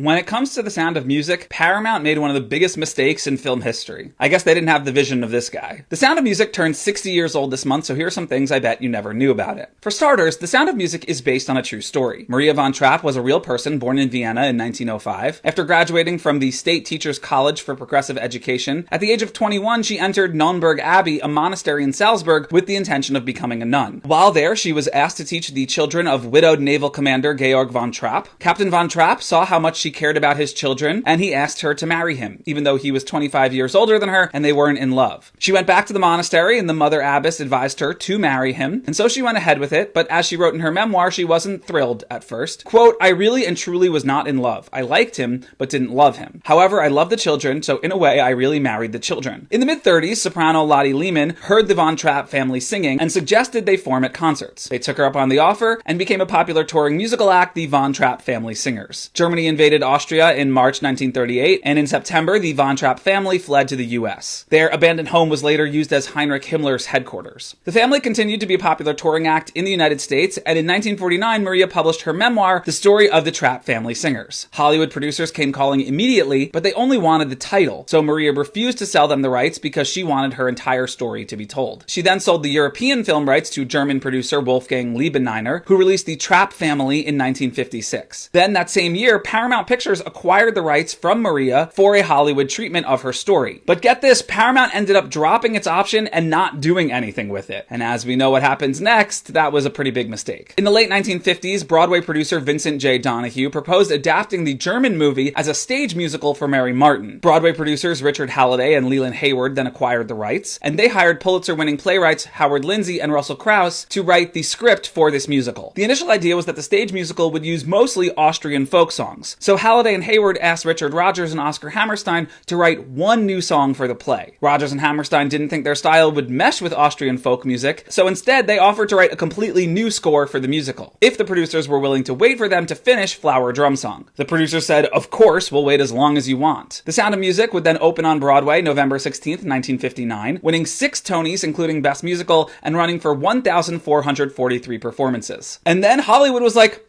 When it comes to The Sound of Music, Paramount made one of the biggest mistakes in film history. I guess they didn't have the vision of this guy. The Sound of Music turned 60 years old this month, so here are some things I bet you never knew about it. For starters, The Sound of Music is based on a true story. Maria von Trapp was a real person born in Vienna in 1905. After graduating from the State Teachers College for Progressive Education, at the age of 21, she entered Nonnberg Abbey, a monastery in Salzburg, with the intention of becoming a nun. While there, she was asked to teach the children of widowed naval commander Georg von Trapp. Captain von Trapp saw how much she cared about his children, and he asked her to marry him, even though he was 25 years older than her and they weren't in love. She went back to the monastery and the mother abbess advised her to marry him, and so she went ahead with it, but as she wrote in her memoir, she wasn't thrilled at first. Quote, "I really and truly was not in love. I liked him, but didn't love him. However, I loved the children, so in a way, I really married the children." In the mid-30s, soprano Lottie Lehmann heard the von Trapp family singing and suggested they form at concerts. They took her up on the offer and became a popular touring musical act, the Von Trapp Family Singers. Germany invaded Austria in March 1938, and in September, the Von Trapp family fled to the US. Their abandoned home was later used as Heinrich Himmler's headquarters. The family continued to be a popular touring act in the United States, and in 1949, Maria published her memoir, The Story of the Trapp Family Singers. Hollywood producers came calling immediately, but they only wanted the title, so Maria refused to sell them the rights because she wanted her entire story to be told. She then sold the European film rights to German producer Wolfgang Liebeniner, who released The Trapp Family in 1956. Then that same year, Paramount Pictures acquired the rights from Maria for a Hollywood treatment of her story. But get this, Paramount ended up dropping its option and not doing anything with it. And as we know what happens next, that was a pretty big mistake. In the late 1950s, Broadway producer Vincent J. Donahue proposed adapting the German movie as a stage musical for Mary Martin. Broadway producers Richard Halliday and Leland Hayward then acquired the rights, and they hired Pulitzer-winning playwrights Howard Lindsay and Russell Krauss to write the script for this musical. The initial idea was that the stage musical would use mostly Austrian folk songs. So Halliday and Hayward asked Richard Rodgers and Oscar Hammerstein to write one new song for the play. Rodgers and Hammerstein didn't think their style would mesh with Austrian folk music, so instead they offered to write a completely new score for the musical, if the producers were willing to wait for them to finish Flower Drum Song. The producers said, "Of course, we'll wait as long as you want." The Sound of Music would then open on Broadway November 16th, 1959, winning 6 Tonys, including Best Musical, and running for 1,443 performances. And then Hollywood was like,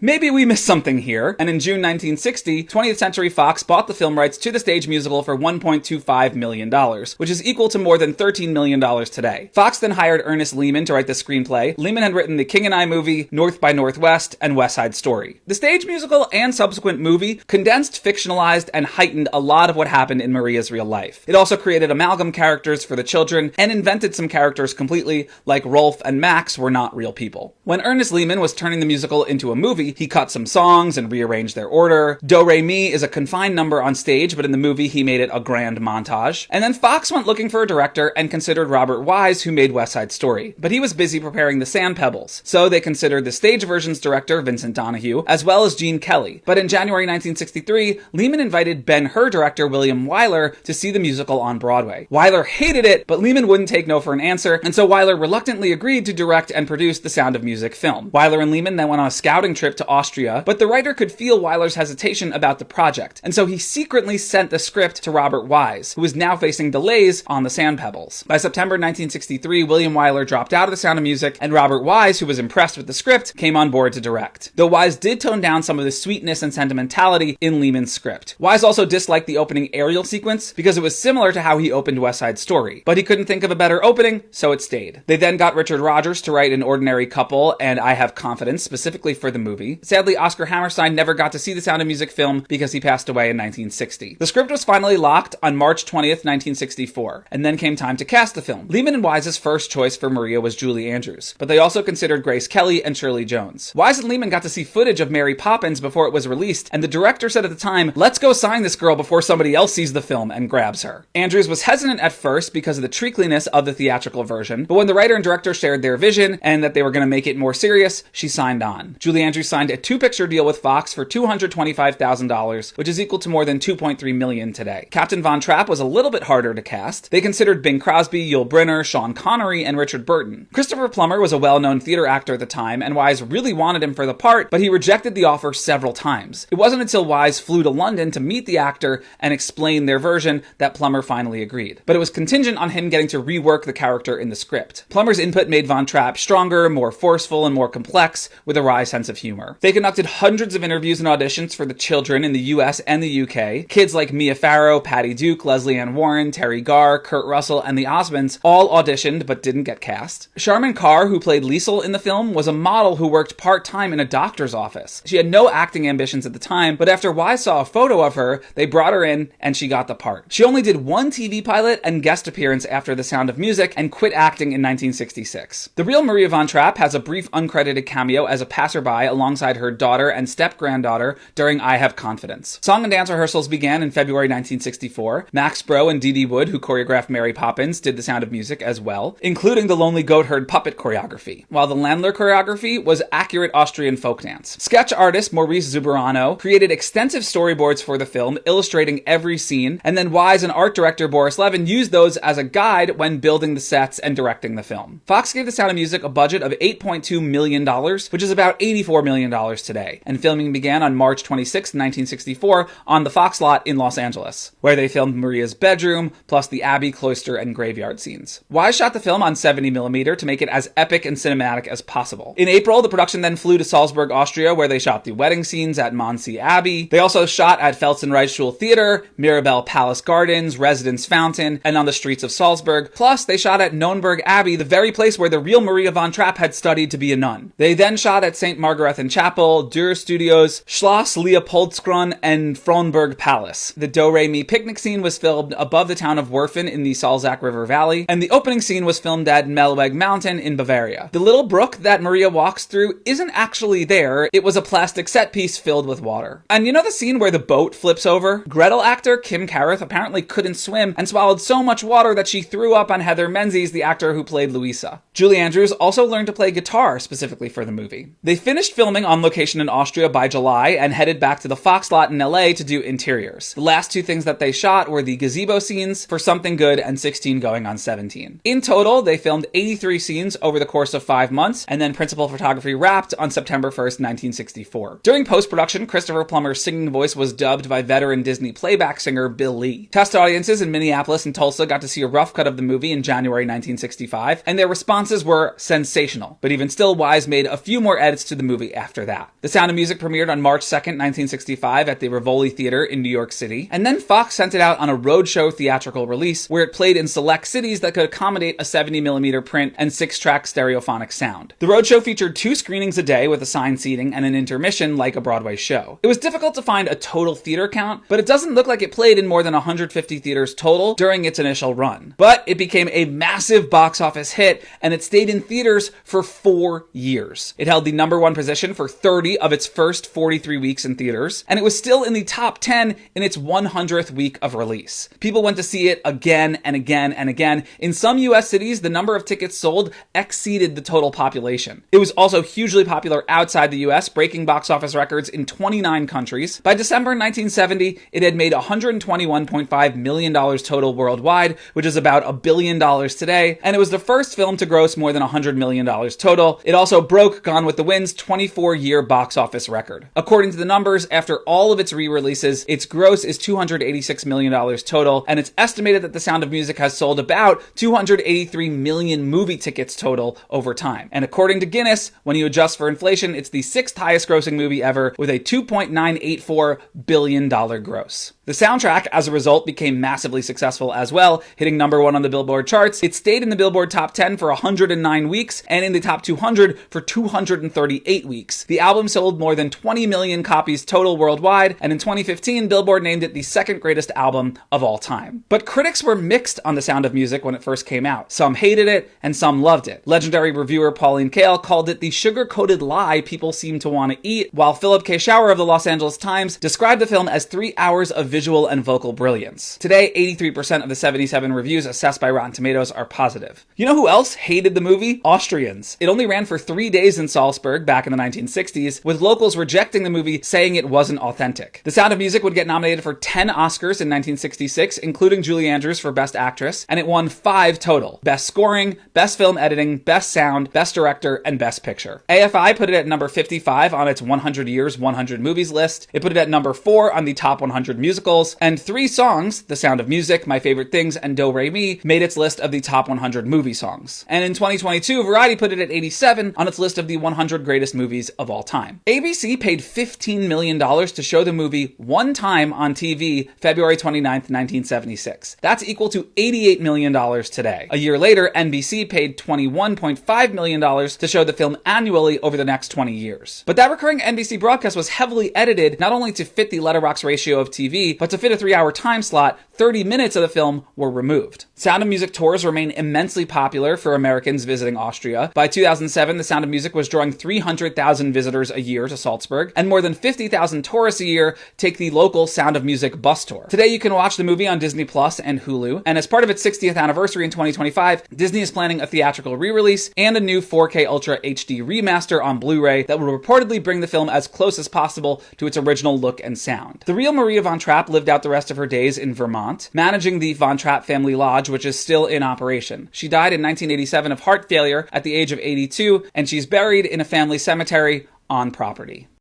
maybe we missed something here. And in June 1960, 20th Century Fox bought the film rights to the stage musical for $1.25 million, which is equal to more than $13 million today. Fox then hired Ernest Lehman to write the screenplay. Lehman had written The King and I Movie, North by Northwest, and West Side Story. The stage musical and subsequent movie condensed, fictionalized, and heightened a lot of what happened in Maria's real life. It also created amalgam characters for the children and invented some characters completely, like Rolf and Max were not real people. When Ernest Lehman was turning the musical into a movie, he cut some songs and rearranged their order. Do Re Mi is a confined number on stage, but in the movie he made it a grand montage. And then Fox went looking for a director and considered Robert Wise, who made West Side Story. But he was busy preparing The Sand Pebbles, so they considered the stage version's director, Vincent Donahue, as well as Gene Kelly. But in January 1963, Lehman invited Ben-Hur director William Wyler to see the musical on Broadway. Wyler hated it, but Lehman wouldn't take no for an answer, and so Wyler reluctantly agreed to direct and produce the Sound of Music film. Wyler and Lehman then went on a scouting trip to Austria, but the writer could feel Wyler's hesitation about the project, and so he secretly sent the script to Robert Wise, who was now facing delays on The Sand Pebbles. By September 1963, William Wyler dropped out of The Sound of Music, and Robert Wise, who was impressed with the script, came on board to direct. Though Wise did tone down some of the sweetness and sentimentality in Lehman's script. Wise also disliked the opening aerial sequence because it was similar to how he opened West Side Story, but he couldn't think of a better opening, so it stayed. They then got Richard Rodgers to write An Ordinary Couple and I Have Confidence specifically for the movie. Sadly, Oscar Hammerstein never got to see the Sound of Music film because he passed away in 1960. The script was finally locked on March 20th, 1964, and then came time to cast the film. Lehman and Wise's first choice for Maria was Julie Andrews, but they also considered Grace Kelly and Shirley Jones. Wise and Lehman got to see footage of Mary Poppins before it was released, and the director said at the time, "Let's go sign this girl before somebody else sees the film and grabs her." Andrews was hesitant at first because of the treacliness of the theatrical version, but when the writer and director shared their vision and that they were going to make it more serious, she signed on. Julie Andrews signed a 2-picture deal with Fox for $225,000, which is equal to more than $2.3 million today. Captain Von Trapp was a little bit harder to cast. They considered Bing Crosby, Yul Brynner, Sean Connery, and Richard Burton. Christopher Plummer was a well-known theater actor at the time, and Wise really wanted him for the part, but he rejected the offer several times. It wasn't until Wise flew to London to meet the actor and explain their version that Plummer finally agreed. But it was contingent on him getting to rework the character in the script. Plummer's input made Von Trapp stronger, more forceful, and more complex, with a wry sense of humor. They conducted hundreds of interviews and auditions auditions for the children in the US and the UK. Kids like Mia Farrow, Patty Duke, Leslie Ann Warren, Terry Garr, Kurt Russell, and the Osmonds all auditioned but didn't get cast. Charmin Carr, who played Liesl in the film, was a model who worked part-time in a doctor's office. She had no acting ambitions at the time, but after Wise saw a photo of her, they brought her in and she got the part. She only did one TV pilot and guest appearance after The Sound of Music and quit acting in 1966. The real Maria von Trapp has a brief uncredited cameo as a passerby alongside her daughter and step-granddaughter during I Have Confidence. Song and dance rehearsals began in February 1964. Max Bro and Dee Wood, who choreographed Mary Poppins, did The Sound of Music as well, including the Lonely Goatherd puppet choreography, while the Landler choreography was accurate Austrian folk dance. Sketch artist Maurice Zuberano created extensive storyboards for the film, illustrating every scene, and then Wise and art director Boris Levin used those as a guide when building the sets and directing the film. Fox gave The Sound of Music a budget of $8.2 million, which is about $84 million today, and filming began on March 26, 1964, on the Fox lot in Los Angeles, where they filmed Maria's bedroom, plus the abbey, cloister, and graveyard scenes. Wise shot the film on 70mm to make it as epic and cinematic as possible. In April, the production then flew to Salzburg, Austria, where they shot the wedding scenes at Mondsee Abbey. They also shot at Felsenreitschule Theater, Mirabell Palace Gardens, Residence Fountain, and on the streets of Salzburg. Plus, they shot at Nonnberg Abbey, the very place where the real Maria von Trapp had studied to be a nun. They then shot at St. Margarethen Chapel, Dürr Studios, Schloss Leopoldskron, and Frohnberg Palace. The Do-Re-Mi picnic scene was filmed above the town of Werfen in the Salzach River Valley, and the opening scene was filmed at Melweg Mountain in Bavaria. The little brook that Maria walks through isn't actually there. It was a plastic set piece filled with water. And you know the scene where the boat flips over? Gretel actor Kim Carruth apparently couldn't swim and swallowed so much water that she threw up on Heather Menzies, the actor who played Louisa. Julie Andrews also learned to play guitar specifically for the movie. They finished filming on location in Austria by July and headed back to the Fox lot in LA to do interiors. The last two things that they shot were the gazebo scenes for Something Good and 16 Going on 17. In total, they filmed 83 scenes over the course of 5 months, and then principal photography wrapped on September 1st, 1964. During post-production, Christopher Plummer's singing voice was dubbed by veteran Disney playback singer Bill Lee. Test audiences in Minneapolis and Tulsa got to see a rough cut of the movie in January 1965, and their responses were sensational. But even still, Wise made a few more edits to the movie after that. The Sound of Music premiered on March 2nd, 1965 at the Rivoli Theater in New York City, and then Fox sent it out on a roadshow theatrical release where it played in select cities that could accommodate a 70mm print and 6-track stereophonic sound. The roadshow featured 2 screenings a day with assigned seating and an intermission like a Broadway show. It was difficult to find a total theater count, but it doesn't look like it played in more than 150 theaters total during its initial run. But it became a massive box office hit, and it stayed in theaters for 4 years. It held the #1 position for 30 of its first 43 weeks in theaters, and it was still in the top 10 in its 100th week of release. People went to see it again and again and again. In some US cities, the number of tickets sold exceeded the total population. It was also hugely popular outside the US, breaking box office records in 29 countries. By December 1970, it had made $121.5 million total worldwide, which is about $1 billion today, and it was the first film to gross more than $100 million total. It also broke Gone with the Wind's 24-year box office record. According to the numbers, after all of its re-releases, its gross is $286 million total, and it's estimated that The Sound of Music has sold about 283 million movie tickets total over time. And according to Guinness, when you adjust for inflation, it's the 6th highest grossing movie ever with a $2.984 billion gross. The soundtrack, as a result, became massively successful as well, hitting #1 on the Billboard charts. It stayed in the Billboard Top 10 for 109 weeks and in the Top 200 for 238 weeks. The album sold more than 20 million copies total worldwide, and in 2015, Billboard named it the 2nd greatest album of all time. But critics were mixed on The Sound of Music when it first came out. Some hated it, and some loved it. Legendary reviewer Pauline Kael called it the sugar-coated lie people seem to want to eat, while Philip K. Schauer of the Los Angeles Times described the film as 3 hours of visual and vocal brilliance. Today, 83% of the 77 reviews assessed by Rotten Tomatoes are positive. You know who else hated the movie? Austrians. It only ran for 3 days in Salzburg back in the 1960s, with locals rejecting the movie, saying it wasn't authentic. The Sound of Music would get nominated for 10 Oscars in 1966, including Julie Andrews for Best Actress, and it won 5 total: Best Scoring, Best Film Editing, Best Sound, Best Director, and Best Picture. AFI put it at number 55 on its 100 Years, 100 Movies list. It put it at number 4 on the Top 100 Musicals musicals, and 3 songs, The Sound of Music, My Favorite Things, and Do Re Mi, made its list of the top 100 movie songs. And in 2022, Variety put it at 87 on its list of the 100 greatest movies of all time. ABC paid $15 million to show the movie one time on TV, February 29th, 1976. That's equal to $88 million today. A year later, NBC paid $21.5 million to show the film annually over the next 20 years. But that recurring NBC broadcast was heavily edited not only to fit the letterbox ratio of TV, but to fit a 3-hour time slot. 30 minutes of the film were removed. Sound of Music tours remain immensely popular for Americans visiting Austria. By 2007, The Sound of Music was drawing 300,000 visitors a year to Salzburg, and more than 50,000 tourists a year take the local Sound of Music bus tour. Today, you can watch the movie on Disney Plus and Hulu, and as part of its 60th anniversary in 2025, Disney is planning a theatrical re-release and a new 4K Ultra HD remaster on Blu-ray that will reportedly bring the film as close as possible to its original look and sound. The real Maria von Trapp lived out the rest of her days in Vermont, managing the Von Trapp Family Lodge, which is still in operation. She died in 1987 of heart failure at the age of 82, and she's buried in a family cemetery on property.